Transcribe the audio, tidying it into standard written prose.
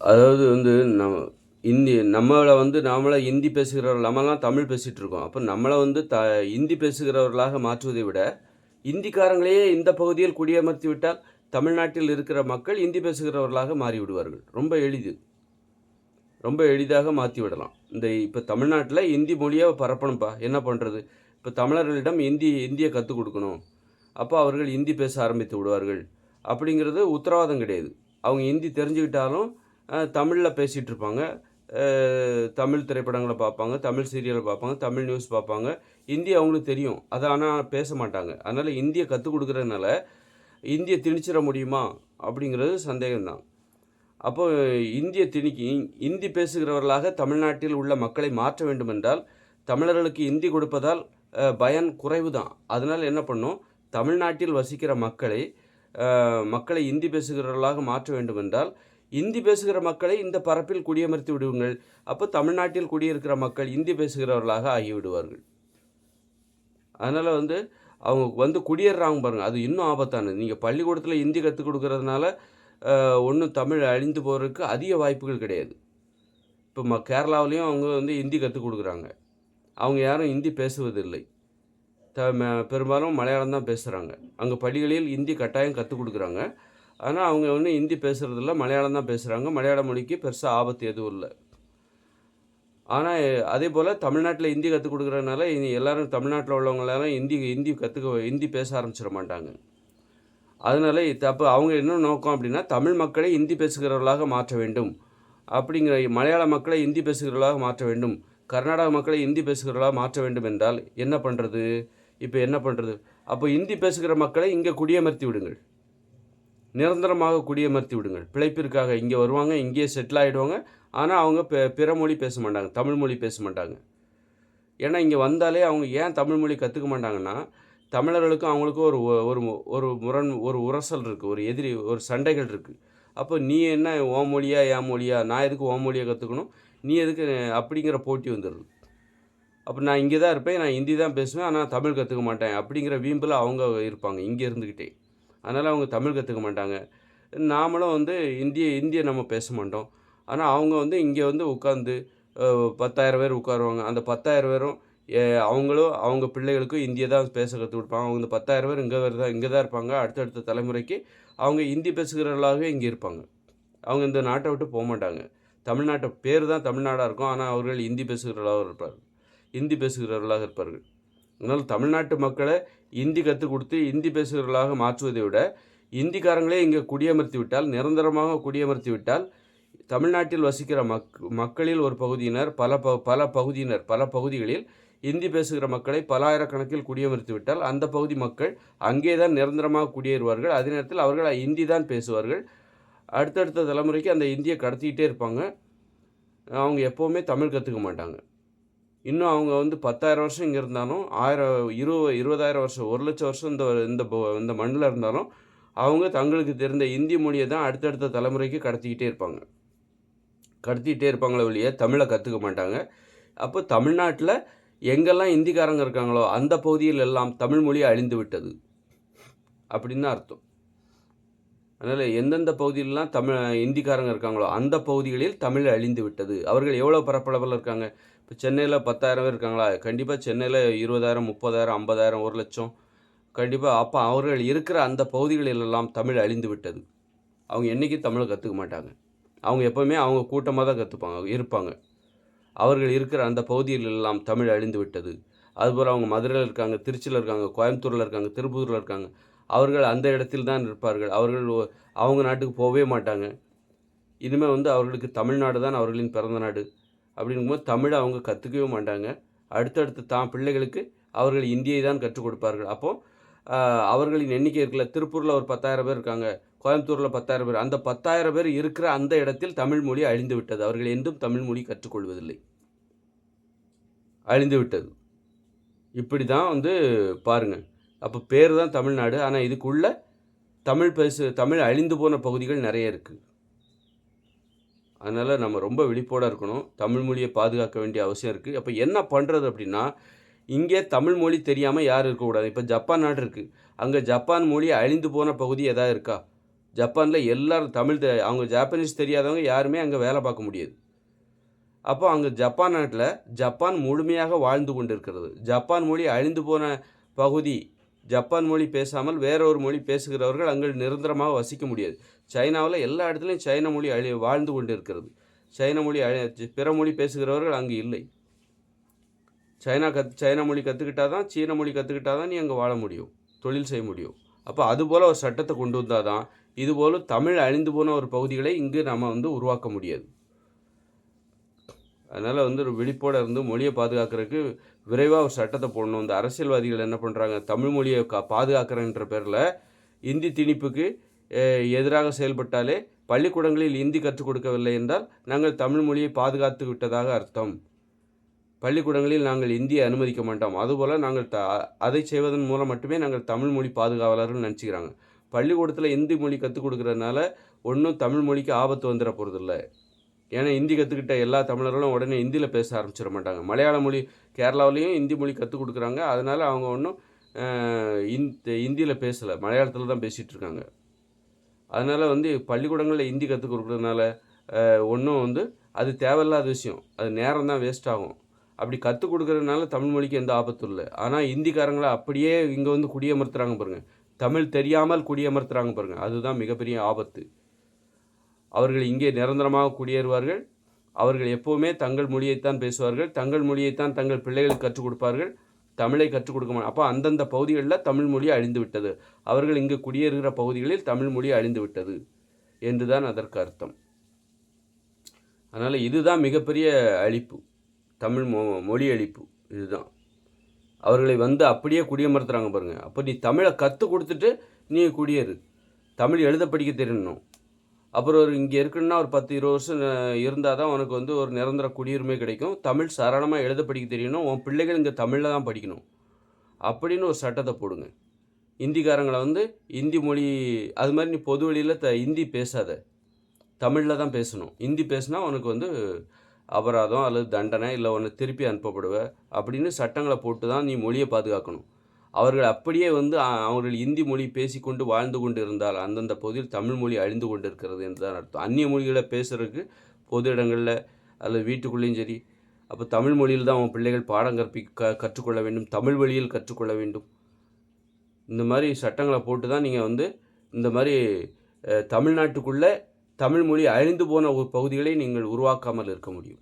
அதாவது வந்து நம்ம நம்மள வந்து நாமளா ஹிந்தி பேசுகிறவர்கள் நம்மலாம் தமிழ் பேசிட்டு இருக்கோம். அப்ப நம்மள வந்து ஹிந்தி பேசுகிறவர்களாக மாற்றுவதை விட, இந்திக்காரங்களையே இந்த பகுதியில் குடியமர்த்தி விட்டால், தமிழ்நாட்டில் இருக்கிற மக்கள் ஹிந்தி பேசுகிறவர்களாக மாறிவிடுவார்கள். ரொம்ப எளிது. ரொம்ப எளிதாக மாத்தி விடலாம். இப்ப தமிழ்நாட்டில ஹிந்தி மொழிய பரப்பணும்ப்பா. என்ன பண்றது? இப்ப தமிழர்களிடம் ஹிந்திய கத்துக் குடுக்கணும். அப்ப அவர்கள் ஹிந்தி பேச ஆரம்பித்து விடுவார்கள். அப்படிங்கிறது உத்தரவாதம் கிடையாது. அவங்க ஹிந்தி தெரிஞ்சுக்கிட்டாலும் தமிழ்ல பேசிட்டு இருப்பாங்க. தமிழ் திரைப்படங்கள பார்ப்பாங்க, தமிழ் சீரியல பார்ப்பாங்க, தமிழ் நியூஸ் பார்ப்பாங்க. ஹிந்தி அவங்களுக்கு தெரியும். அத ஆனா பேச மாட்டாங்க. அதனால ஹிந்திய கத்துக் குடுக்கிறதுனால, ஹிந்திய திணிச்சிட முடியுமா? அப்படிங்கிறது சந்தேகம் தான். அப்போ இந்திய திணிக்கி இந்தி பேசுகிறவர்களாக தமிழ்நாட்டில் உள்ள மக்களை மாற்ற வேண்டுமென்றால், தமிழர்களுக்கு இந்தி கொடுப்பதால் பயன் குறைவு தான். அதனால என்ன பண்ணணும், தமிழ்நாட்டில் வசிக்கிற மக்களை இந்தி பேசுகிறவர்களாக மாற்ற வேண்டுமென்றால், இந்தி பேசுகிற மக்களை இந்த பரப்பில் குடியமர்த்தி விடுங்கள். அப்போ தமிழ்நாட்டில் குடியிருக்கிற மக்கள் இந்தி பேசுகிறவர்களாக ஆகிவிடுவார்கள். அதனால வந்து அவங்க வந்து குடியேறுறாங்க பாருங்க, அது இன்னும் ஆபத்தானது. நீங்க பள்ளிக்கூடத்தில ஹிந்தி கத்துக் குடுக்கிறதுனால ஒண்ணும் தமிழ் அழிந்து போறதுக்கு அதிக வாய்ப்புகள் கிடையாது. இப்போ கேரளாவிலயும் அவங்க வந்து ஹிந்தி கத்துக் குடுக்குறாங்க. அவங்க யாரும் ஹிந்தி பேசுவதில்லை. பெரும்பாலும் மலையாளம் தான் பேசுகிறாங்க. அங்கே பள்ளிகளில் ஹிந்தி கட்டாயம் கற்றுக் கொடுக்குறாங்க. ஆனால் அவங்க வந்து ஹிந்தி பேசுகிறதில்ல, மலையாளம் தான் பேசுகிறாங்க. மலையாள மொழிக்கு பெருசாக ஆபத்து எதுவும் இல்லை. ஆனால் அதே போல் தமிழ்நாட்டில் ஹிந்தி கற்றுக் கொடுக்குறதுனால எல்லோரும் தமிழ்நாட்டில் உள்ளவங்க எல்லாரும் ஹிந்தி பேச ஆரம்பிச்சிட மாட்டாங்க. அதனால அப்போ அவங்க என்ன நோக்கம் அப்படின்னா, தமிழ் மக்களை ஹிந்தி பேசுகிறவர்களாக மாற்ற வேண்டும் அப்படிங்கிற, மலையாள மக்களை ஹிந்தி பேசுகிறவர்களாக மாற்ற வேண்டும், கர்நாடக மக்களை ஹிந்தி பேசுகிறவர்களாக மாற்ற வேண்டும் என்றால் என்ன பண்ணுறது? இப்போ என்ன பண்ணுறது? அப்போ ஹிந்தி பேசுகிற மக்களை இங்கே குடியமர்த்தி விடுங்கள், நிரந்தரமாக குடியமர்த்தி விடுங்கள். பிழைப்பிற்காக இங்கே வருவாங்க, இங்கேயே செட்டில் ஆகிடுவாங்க. ஆனால் அவங்க பிற மொழி பேச மாட்டாங்க, தமிழ் மொழி பேச மாட்டாங்க. ஏன்னா இங்கே வந்தாலே அவங்க ஏன் தமிழ் மொழி கற்றுக்க மாட்டாங்கன்னா, தமிழர்களுக்கும் அவங்களுக்கும் ஒரு உரசல் இருக்குது, ஒரு சண்டைகள் இருக்குது. அப்போ நீ என்ன உன் மொழியா என் மொழியா, நான் எதுக்கு உன் மொழியை கற்றுக்கணும், நீ எதுக்கு அப்படிங்கிற போட்டி வந்துடுது. அப்போ நான் இங்கே தான் இருப்பேன், நான் ஹிந்தி தான் பேசுவேன், ஆனால் தமிழ் கற்றுக்க மாட்டேன் அப்படிங்கிற வீம்பில் அவங்க இருப்பாங்க இங்கே இருந்துக்கிட்டே. அதனால் அவங்க தமிழ் கற்றுக்க மாட்டாங்க. நாமளும் வந்து இந்தியை நம்ம பேச மாட்டோம். ஆனால் அவங்க வந்து இங்கே வந்து உட்காந்து 10,000 பேர் உட்காருவாங்க. அந்த 10,000 பேரும் அவங்களும் அவங்க பிள்ளைகளுக்கும் இந்தியை தான் பேச கற்றுக் கொடுப்பாங்க. அவங்க இந்த 10,000 பேர் இங்கே தான் இருப்பாங்க. அடுத்தடுத்த தலைமுறைக்கு அவங்க ஹிந்தி பேசுகிறவர்களாகவே இங்கே இருப்பாங்க. அவங்க இந்த நாட்டை விட்டு போக மாட்டாங்க. தமிழ்நாட்டை பேர் தான் தமிழ்நாடாக இருக்கும், ஆனால் அவர்கள் ஹிந்தி பேசுகிறவர்களாக இருப்பார்கள். அதனால் தமிழ்நாட்டு மக்களை ஹிந்தி கற்றுக் கொடுத்து ஹிந்தி பேசுகிறவர்களாக மாற்றுவதை விட, இந்திக்காரங்களே இங்கே குடியமர்த்தி விட்டால், நிரந்தரமாக குடியமர்த்தி விட்டால், தமிழ்நாட்டில் வசிக்கிற மக்களில் ஒரு பகுதியினர் பல பகுதிகளில் ஹிந்தி பேசுகிற மக்களை பல ஆயிரக்கணக்கில் குடியமர்த்தி விட்டால், அந்த பகுதி மக்கள் அங்கே தான் நிரந்தரமாக குடியேறுவார்கள். அதே நேரத்தில் அவர்கள் ஹிந்தி தான் பேசுவார்கள். அடுத்தடுத்த தலைமுறைக்கு அந்த ஹிந்தியை கடத்திக்கிட்டே இருப்பாங்க. அவங்க எப்போவுமே தமிழ் கற்றுக்க மாட்டாங்க. இன்னும் அவங்க வந்து 10,000 வருஷம் இங்கே இருந்தாலும், 20,000 வருஷம், 1,00,000 வருஷம் இந்த மண்ணில் இருந்தாலும், அவங்க தங்களுக்கு தெரிந்த இந்தி மொழியை தான் அடுத்தடுத்த தலைமுறைக்கு கடத்திக்கிட்டே இருப்பாங்களே ஒழிய தமிழை கற்றுக்க மாட்டாங்க. அப்போ தமிழ்நாட்டில் எங்கெல்லாம் இந்திக்காரங்க இருக்காங்களோ அந்த பகுதியில் எல்லாம் தமிழ் மொழி அழிந்து விட்டது அப்படின்னு தான் அர்த்தம். அதனால் எந்தெந்த பகுதியிலலாம் இந்திக்காரங்க இருக்காங்களோ அந்த பகுதிகளில் தமிழ் அழிந்து விட்டது. அவர்கள் எவ்வளோ பரப்பளவில் இருக்காங்க? இப்போ சென்னையில் 10,000 பேர் இருக்காங்களா? கண்டிப்பாக சென்னையில் 20,000, 30,000, 50,000, 1,00,000 கண்டிப்பாக. அப்போ அவர்கள் இருக்கிற அந்த பகுதிகளிலெல்லாம் தமிழ் அழிந்து விட்டது. அவங்க என்றைக்கும் தமிழை கற்றுக்க மாட்டாங்க. அவங்க எப்போவுமே அவங்க கூட்டமாக தான் இருப்பாங்க. அவர்கள் இருக்கிற அந்த பகுதியிலெல்லாம் தமிழ் அழிந்து விட்டது. அதுபோல் அவங்க மதுரையில் இருக்காங்க, திருச்சியில் இருக்காங்க, கோயம்புத்தூரில் இருக்காங்க, திருப்பூரில் இருக்காங்க. அவர்கள் அந்த இடத்தில் தான் இருப்பார்கள். அவர்கள் அவங்க நாட்டுக்கு போகவே மாட்டாங்க. இனிமேல் வந்து அவர்களுக்கு தமிழ்நாடு தான் அவர்களின் பிறந்த நாடு அப்படிங்கும்போது தமிழை அவங்க கற்றுக்கவே மாட்டாங்க. அடுத்தடுத்து பிள்ளைகளுக்கு அவர்கள் இந்தியை தான் கற்றுக் கொடுப்பார்கள். அப்போது அவர்களின் எண்ணிக்கை இருக்குல்ல, திருப்பூரில் ஒரு 10,000 பேர் இருக்காங்க, கோயம்புத்தூரில் 10,000 பேர். அந்த 10,000 பேர் இருக்கிற அந்த இடத்தில் தமிழ் மொழி அழிந்து விட்டது. அவர்கள் என்றும் தமிழ் மொழி கற்றுக்கொள்வதில்லை, அழிந்து விட்டது. இப்படி தான் வந்து பாருங்கள். அப்போ பேர் தான் தமிழ்நாடு, ஆனால் இதுக்குள்ள தமிழ் அழிந்து போன பகுதிகள் நிறைய இருக்குது. அதனால் நம்ம ரொம்ப விழிப்போடு இருக்கணும். தமிழ் மொழியை பாதுகாக்க வேண்டிய அவசியம் இருக்குது. அப்போ என்ன பண்ணுறது அப்படின்னா, இங்கே தமிழ் மொழி தெரியாமல் யாரும் இருக்கக்கூடாது. இப்போ ஜப்பான் நாடு இருக்குது, அங்கே ஜப்பான் மொழி அழிந்து போன பகுதி எதாவது இருக்கா? ஜப்பானில் எல்லாரும் அவங்க ஜாப்பனீஸ் தெரியாதவங்க யாருமே அங்கே வேலை பார்க்க முடியாது. அப்போ அங்கே ஜப்பான் நாட்டில் ஜப்பான் முழுமையாக வாழ்ந்து கொண்டு இருக்கிறது. ஜப்பான் மொழி அழிந்து போன பகுதி, ஜப்பான் மொழி பேசாமல் வேற ஒரு மொழி பேசுகிறவர்கள் அங்கே நிரந்தரமாக வசிக்க முடியாது. சைனாவில் எல்லா இடத்துலையும் சைன மொழி வாழ்ந்து கொண்டு இருக்கிறது. சைன மொழி பிற மொழி பேசுகிறவர்கள் அங்கே இல்லை. சைனா மொழி கற்றுக்கிட்டா தான், சீன மொழி கற்றுக்கிட்டா தான் நீ அங்கே வாழ முடியும், தொழில் செய்ய முடியும். அப்போ அதுபோல் ஒரு சட்டத்தை கொண்டு வந்தால் தான் இதுபோல் தமிழ் அழிந்து போன ஒரு பகுதிகளை இங்கு நம்ம உருவாக்க முடியாது. அதனால் ஒரு விழிப்போடு இருந்து மொழியை பாதுகாக்கிறதுக்கு விரைவாக ஒரு சட்டத்தை போடணும். இந்த அரசியல்வாதிகள் என்ன பண்ணுறாங்க, தமிழ் மொழியை பாதுகாக்கிறன்ற பேரில் இந்தி திணிப்புக்கு எதிராக செயல்பட்டாலே பள்ளிக்கூடங்களில் இந்தி கற்றுக் கொடுக்கவில்லை என்றால் நாங்கள் தமிழ் மொழியை பாதுகாத்து விட்டதாக அர்த்தம். பள்ளிக்கூடங்களில் நாங்கள் இந்தியை அனுமதிக்க மாட்டோம். அதுபோல் நாங்கள் அதை செய்வதன் மூலம் மட்டுமே நாங்கள் தமிழ் மொழி பாதுகாவலர்கள் நினச்சிக்கிறாங்க. பள்ளிக்கூடத்தில் இந்தி மொழி கற்றுக் கொடுக்குறதுனால ஒன்றும் தமிழ் மொழிக்கு ஆபத்து வந்துட போகிறதில்ல. ஏன்னா இந்தி கற்றுக்கிட்ட எல்லா தமிழர்களும் உடனே இந்தியில் பேச ஆரம்பிச்சிட மாட்டாங்க. மலையாள மொழி கேரளாவிலையும் இந்தி மொழி கற்றுக் கொடுக்குறாங்க. அதனால் அவங்க ஒன்றும் இந்தியில் பேசலை, மலையாளத்தில் தான் பேசிகிட்டு இருக்காங்க. அதனால் பள்ளிக்கூடங்களில் இந்தி கற்றுக் கொடுக்குறதுனால ஒன்றும் அது தேவையில்லாத விஷயம். அது நேரம் தான் வேஸ்ட் ஆகும். அப்படி கற்றுக் கொடுக்குறதுனால தமிழ் மொழிக்கு எந்த ஆபத்தும் இல்லை. ஆனால் இந்திக்காரங்களை அப்படியே இங்கே குடியமர்த்துறாங்க பாருங்கள். தமிழ் தெரியாமல் குடியமர்த்துறாங்க பாருங்கள். அதுதான் மிகப்பெரிய ஆபத்து. அவர்கள் இங்கே நிரந்தரமாக குடியேறுவார்கள். அவர்கள் எப்போவுமே தங்கள் மொழியைத்தான் பேசுவார்கள், தங்கள் மொழியைத்தான் தங்கள் பிள்ளைகளுக்கு கற்றுக் கொடுப்பார்கள், தமிழை கற்றுக் கொடுக்க மாட்டாங்க. அப்போ அந்தந்த பகுதிகளில் தமிழ் மொழி அழிந்து விட்டது, அவர்கள் இங்கு குடியேறுகிற பகுதிகளில் தமிழ் மொழி அழிந்து விட்டது என்று தான் அதற்கு அர்த்தம். அதனால் இதுதான் மிகப்பெரிய அழிப்பு, தமிழ் மொழி அழிப்பு. இதுதான் அவர்களை அப்படியே குடியமர்த்துறாங்க பாருங்கள். அப்போ நீ தமிழை கற்றுக் கொடுத்துட்டு நீ குடியேறு, தமிழ் எழுத படிக்க தெரியணும். அப்புறம் இங்கே இருக்குன்னா ஒரு 10-20 வருஷம் இருந்தால் தான் உனக்கு ஒரு நிரந்தர குடியுரிமை கிடைக்கும். தமிழ் சரளமாக எழுத படிக்க தெரியணும், உன் பிள்ளைகள் இங்கே தமிழில் தான் படிக்கணும் அப்படின்னு ஒரு சட்டத்தை போடுங்க. இந்திக்காரங்களை இந்தி மொழி அது மாதிரி நீ பொது வழியில் இந்தி பேசாத, தமிழில் தான் பேசணும். இந்தி பேசினா உனக்கு அபராதம் அல்லது தண்டனை, இல்லை உன்னை திருப்பி அனுப்பப்படுவ அப்படின்னு சட்டங்களை போட்டு தான் நீ மொழியை பாதுகாக்கணும். அவர்கள் அப்படியே அவர்கள் இந்தி மொழி பேசிக்கொண்டு வாழ்ந்து கொண்டு இருந்தால் அந்தந்த பகுதியில் தமிழ் மொழி அழிந்து கொண்டு இருக்கிறது என்று தான் அர்த்தம். அந்நிய மொழிகளை பேசுகிறதுக்கு பொது இடங்களில் அல்லது வீட்டுக்குள்ளேயும் சரி, அப்போ தமிழ் மொழியில் தான் அவன் பிள்ளைகள் பாடம் கற்றுக்கொள்ள வேண்டும், தமிழ் வழியில் கற்றுக்கொள்ள வேண்டும். இந்த மாதிரி சட்டங்களை போட்டு தான் நீங்கள் இந்த மாதிரி தமிழ்நாட்டுக்குள்ளே தமிழ் மொழி அழிந்து போன ஒரு பகுதிகளை நீங்கள் உருவாக்காமல் இருக்க முடியும்.